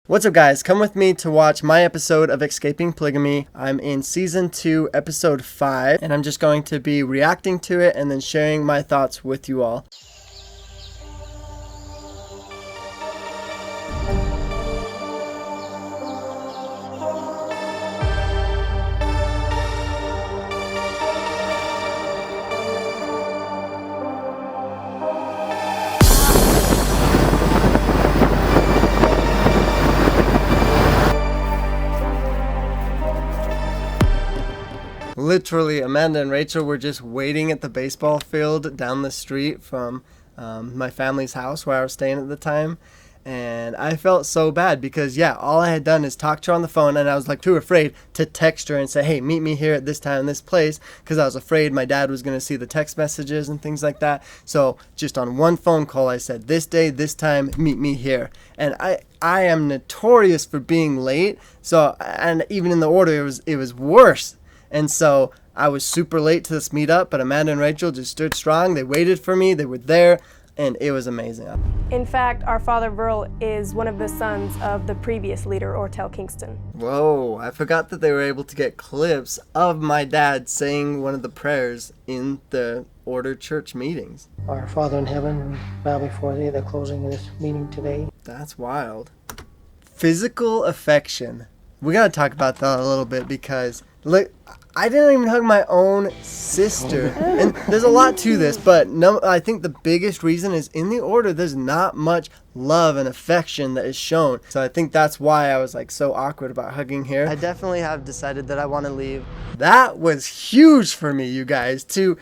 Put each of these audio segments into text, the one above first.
What's up, guys? Come with me to watch my episode of Escaping Polygamy. I'm in season 2, episode 5, and I'm just going to be reacting to it and then sharing my thoughts with you all. Literally, Amanda and Rachel were just waiting at the baseball field down the street from my family's house where I was staying at the time. And I felt so bad because, all I had done is talk to her on the phone, and I was too afraid to text her and say, hey, meet me here at this time, this place, because I was afraid my dad was going to see the text messages and things like that. So just on one phone call, I said, this day, this time, meet me here. And I am notorious for being late. So, and even in the order, it was worse. And so I was super late to this meetup, but Amanda and Rachel just stood strong. They waited for me. They were there, and it was amazing. In fact, our father Verl is one of the sons of the previous leader, Ortel Kingston. Whoa, I forgot that they were able to get clips of my dad saying one of the prayers in the Order Church meetings. Our Father in heaven, we bow before thee at the closing of this meeting today. That's wild. Physical affection. We got to talk about that a little bit because, look, I didn't even hug my own sister. And there's a lot to this, but no, I think the biggest reason is in the order, there's not much love and affection that is shown. So I think that's why I was so awkward about hugging here. I definitely have decided that I want to leave. That was huge for me, you guys, to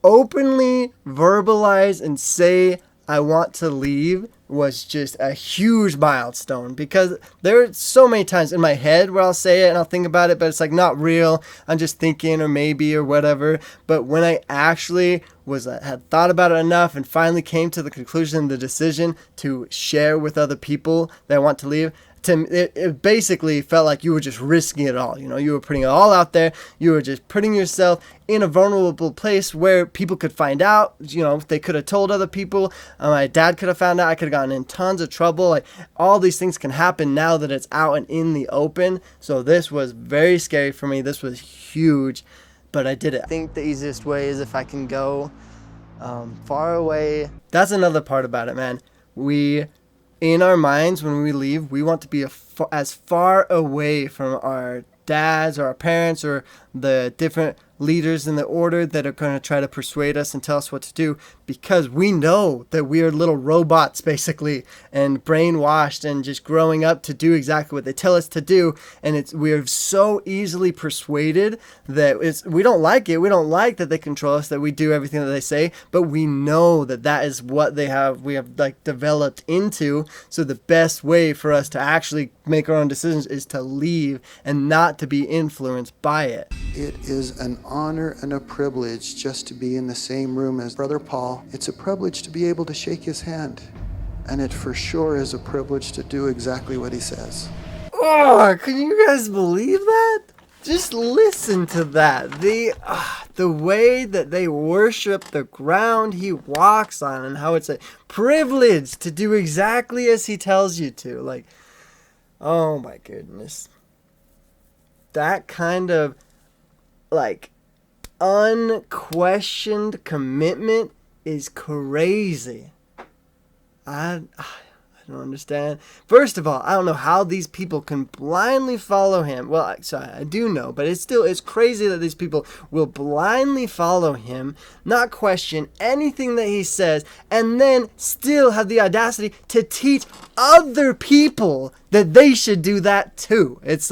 openly verbalize and say I want to leave was just a huge milestone, because there are so many times in my head where I'll say it and I'll think about it, but it's not real. I'm just thinking or maybe or whatever. But when I actually had thought about it enough and finally came to the conclusion, the decision to share with other people that I want to leave, it basically felt like you were just risking it all. You were putting it all out there. You were just putting yourself in a vulnerable place where people could find out. They could have told other people. My dad could have found out. I could have gotten in tons of trouble. All these things can happen now that it's out and in the open. So this was very scary for me. This was huge, but I did it. I think the easiest way is if I can go far away. That's another part about it, man. In our minds, when we leave, we want to be as far away from our dads or our parents or the different leaders in the order that are going to try to persuade us and tell us what to do, because we know that we are little robots basically and brainwashed and just growing up to do exactly what they tell us to do. And we are so easily persuaded that we don't like it. We don't like that they control us, that we do everything that they say, but we know that is what we have developed into. So the best way for us to actually make our own decisions is to leave and not to be influenced by it. It is an honor and a privilege just to be in the same room as Brother Paul. It's a privilege to be able to shake his hand. And it for sure is a privilege to do exactly what he says. Oh, can you guys believe that? Just listen to that. The way that they worship the ground he walks on, and how it's a privilege to do exactly as he tells you to. Oh my goodness. That kind of unquestioned commitment is crazy. I don't understand. First of all, I don't know how these people can blindly follow him. Well, sorry, I do know, but it's crazy that these people will blindly follow him, not question anything that he says, and then still have the audacity to teach other people that they should do that too. It's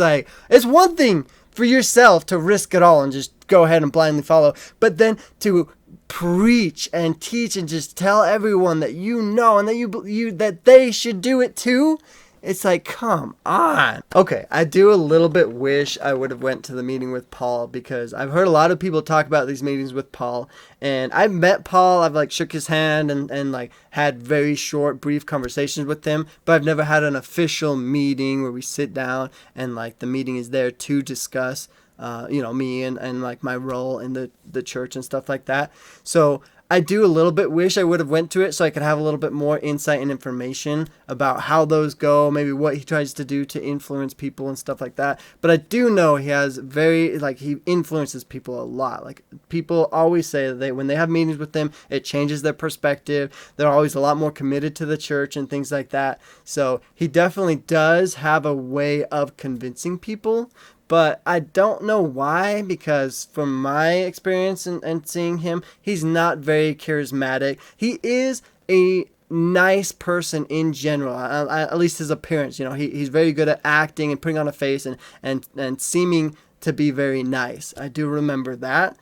one thing for yourself to risk it all and just go ahead and blindly follow, but then to preach and teach and just tell everyone that and that that they should do it too. It's come on. Okay, I do a little bit wish I would have went to the meeting with Paul, because I've heard a lot of people talk about these meetings with Paul, and I've met Paul. I've shook his hand and had very short, brief conversations with him, but I've never had an official meeting where we sit down and the meeting is there to discuss me and my role in the church and stuff like that. So I do a little bit wish I would have went to it so I could have a little bit more insight and information about how those go, maybe what he tries to do to influence people and stuff like that. But I do know he has he influences people a lot. Like, people always say that when they have meetings with him, it changes their perspective. They're always a lot more committed to the church and things like that. So he definitely does have a way of convincing people. But I don't know why, because from my experience and seeing him, he's not very charismatic. He is a nice person in general, at least his appearance. You know, he's very good at acting and putting on a face and seeming to be very nice. I do remember that.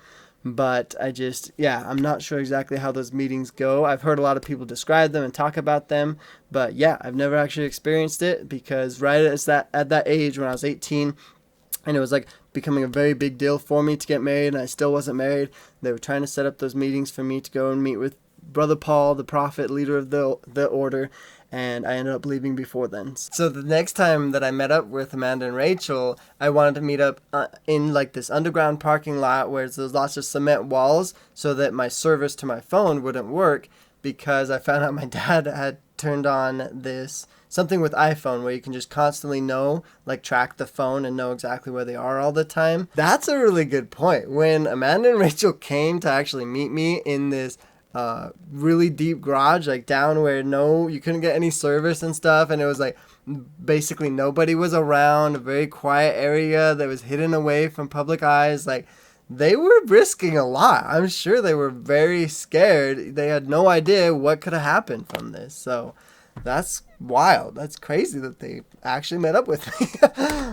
But I'm not sure exactly how those meetings go. I've heard a lot of people describe them and talk about them. But yeah, I've never actually experienced it, because right at that age when I was 18, and it was like becoming a very big deal for me to get married, and I still wasn't married. They were trying to set up those meetings for me to go and meet with Brother Paul, the prophet, leader of the order, and I ended up leaving before then. So the next time that I met up with Amanda and Rachel, I wanted to meet up in like this underground parking lot where there's lots of cement walls so that my service to my phone wouldn't work, because I found out my dad had turned on this something with iPhone where you can just constantly track the phone and know exactly where they are all the time. That's a really good point. When Amanda and Rachel came to actually meet me in this really deep garage, like down where you couldn't get any service and stuff, and it was like basically nobody was around, a very quiet area that was hidden away from public eyes, like, they were risking a lot. I'm sure they were very scared. They had no idea what could have happened from this. So that's wild. That's crazy that they actually met up with me.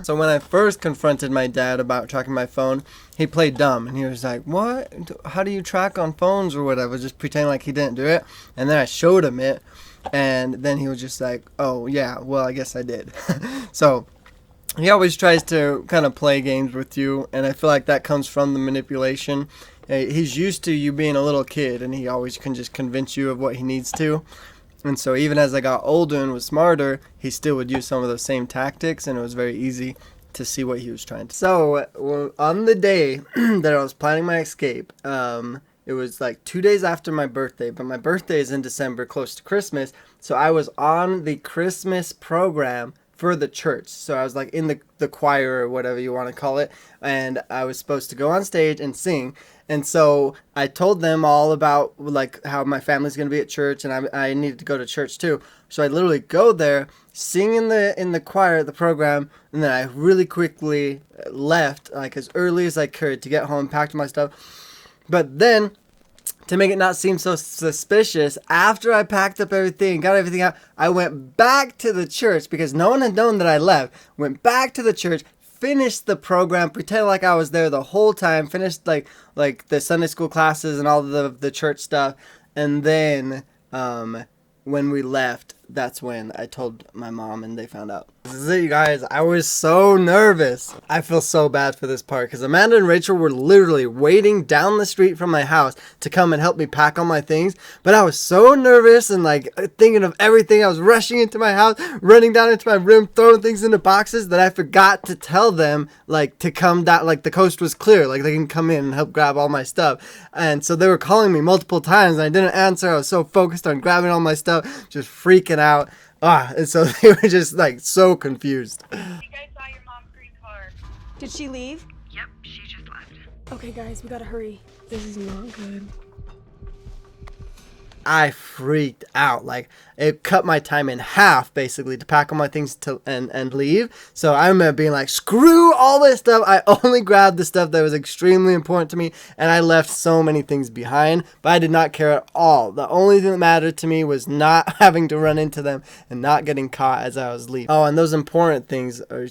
So when I first confronted my dad about tracking my phone, he played dumb. And he was like, what? How do you track on phones or whatever? Just pretending like he didn't do it. And then I showed him it. And then he was just like, oh, yeah, well, I guess I did. So he always tries to kind of play games with you, and I feel like that comes from the manipulation. He's used to you being a little kid, and he always can just convince you of what he needs to. And so even as I got older and was smarter, he still would use some of those same tactics, and it was very easy to see what he was trying to. So on the day that I was planning my escape, it was like 2 days after my birthday, but my birthday is in December, close to Christmas. So I was on the Christmas program for the church. So I was like in the choir or whatever you want to call it, and I was supposed to go on stage and sing. And so I told them all about like how my family's going to be at church, and I needed to go to church too. So I literally go there, sing in the choir at the program, and then I really quickly left, like as early as I could, to get home, packed my stuff. But then, to make it not seem so suspicious, after I packed up everything, got everything out, I went back to the church because no one had known that I left. Went back to the church, finished the program, pretended like I was there the whole time, finished like the Sunday school classes and all the church stuff. And then when we left, that's when I told my mom and they found out. This is it, you guys. I was so nervous. I feel so bad for this part because Amanda and Rachel were literally waiting down the street from my house to come and help me pack all my things. But I was so nervous and like thinking of everything. I was rushing into my house, running down into my room, throwing things into boxes that I forgot to tell them like to come down. Like the coast was clear. Like they can come in and help grab all my stuff. And so they were calling me multiple times and I didn't answer. I was so focused on grabbing all my stuff, just freaking out. And so they were just like so confused. You guys saw your mom's green car. Did she leave? Yep, she just left. Okay, guys, we gotta hurry. This is not good. I freaked out. Like it cut my time in half basically to pack all my things and leave. So I remember being like, screw all this stuff. I only grabbed the stuff that was extremely important to me, and I left so many things behind, but I did not care at all. The only thing that mattered to me was not having to run into them and not getting caught as I was leaving. Oh, and those important things are,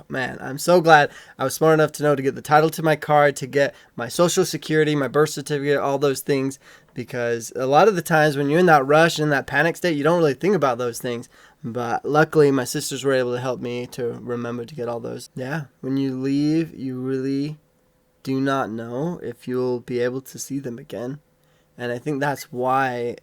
man, I'm so glad I was smart enough to know to get the title to my car, to get my social security, my birth certificate, all those things. Because a lot of the times when you're in that rush and in that panic state, you don't really think about those things. But luckily, my sisters were able to help me to remember to get all those. Yeah, when you leave, you really do not know if you'll be able to see them again. And I think that's why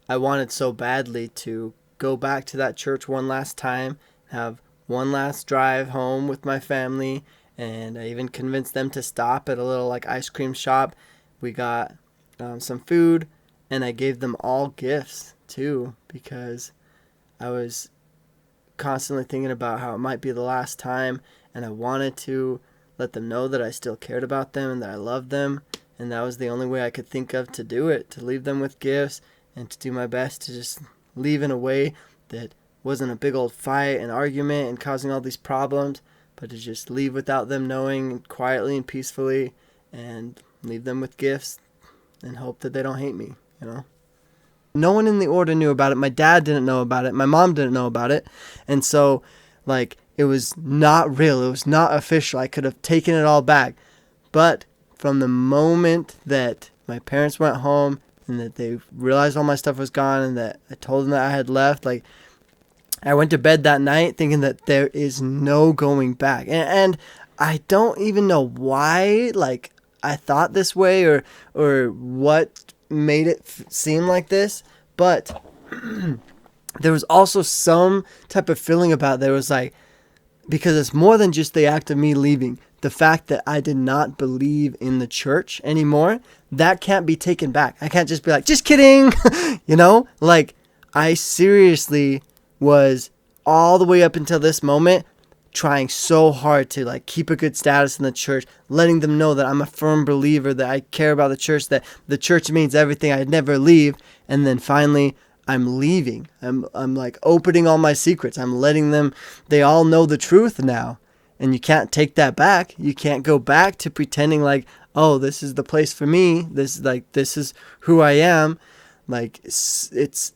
I wanted so badly to go back to that church one last time, have one last drive home with my family, and I even convinced them to stop at a little like ice cream shop. We got some food, and I gave them all gifts too, because I was constantly thinking about how it might be the last time, and I wanted to let them know that I still cared about them and that I loved them, and that was the only way I could think of to do it, to leave them with gifts and to do my best to just leave in a way that wasn't a big old fight and argument and causing all these problems, but to just leave without them knowing, quietly and peacefully, and leave them with gifts and hope that they don't hate me, you know? No one in the order knew about it. My dad didn't know about it. My mom didn't know about it. And so, like, it was not real. It was not official. I could have taken it all back. But from the moment that my parents went home and that they realized all my stuff was gone and that I told them that I had left, like, I went to bed that night thinking that there is no going back. And I don't even know why, like, I thought this way or what made it seem like this, but there was also some type of feeling about there was like, because it's more than just the act of me leaving, the fact that I did not believe in the church anymore, that can't be taken back. I can't just be like, just kidding, you know, like I seriously was all the way up until this moment trying so hard to like keep a good status in the church, letting them know that I'm a firm believer, that I care about the church, that the church means everything, I'd never leave. And then finally I'm leaving. I'm like opening all my secrets. I'm letting them, they all know the truth now. And you can't take that back. You can't go back to pretending like, oh, this is the place for me. This is who I am. Like it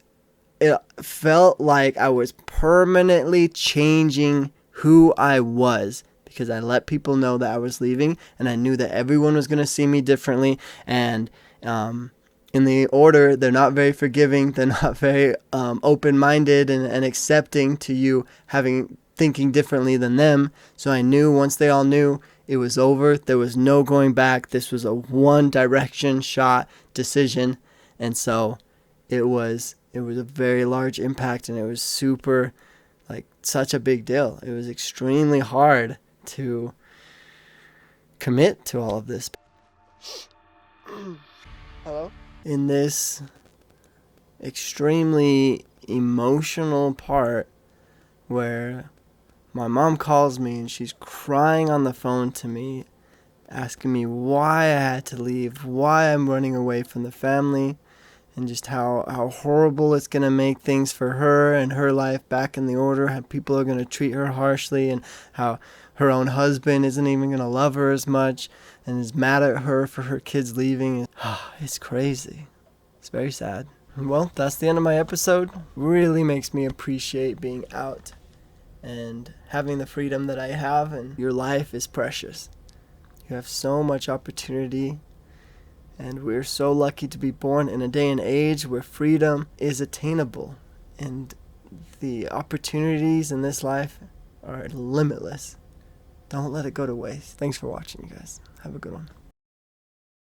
felt like I was permanently changing who I was, because I let people know that I was leaving, and I knew that everyone was going to see me differently. And in the order, they're not very forgiving. They're not very open-minded and accepting to you thinking differently than them. So I knew once they all knew, it was over. There was no going back. This was a one-direction shot decision. And so it was a very large impact, and it was super, like, such a big deal. It was extremely hard to commit to all of this. Hello? In this extremely emotional part where my mom calls me and she's crying on the phone to me, asking me why I had to leave, why I'm running away from the family, and just how horrible it's going to make things for her and her life back in the order, how people are going to treat her harshly, and how her own husband isn't even going to love her as much and is mad at her for her kids leaving. It's crazy. It's very sad. Well, that's the end of my episode. Really makes me appreciate being out and having the freedom that I have, and your life is precious. You have so much opportunity. And we're so lucky to be born in a day and age where freedom is attainable. And the opportunities in this life are limitless. Don't let it go to waste. Thanks for watching, you guys. Have a good one.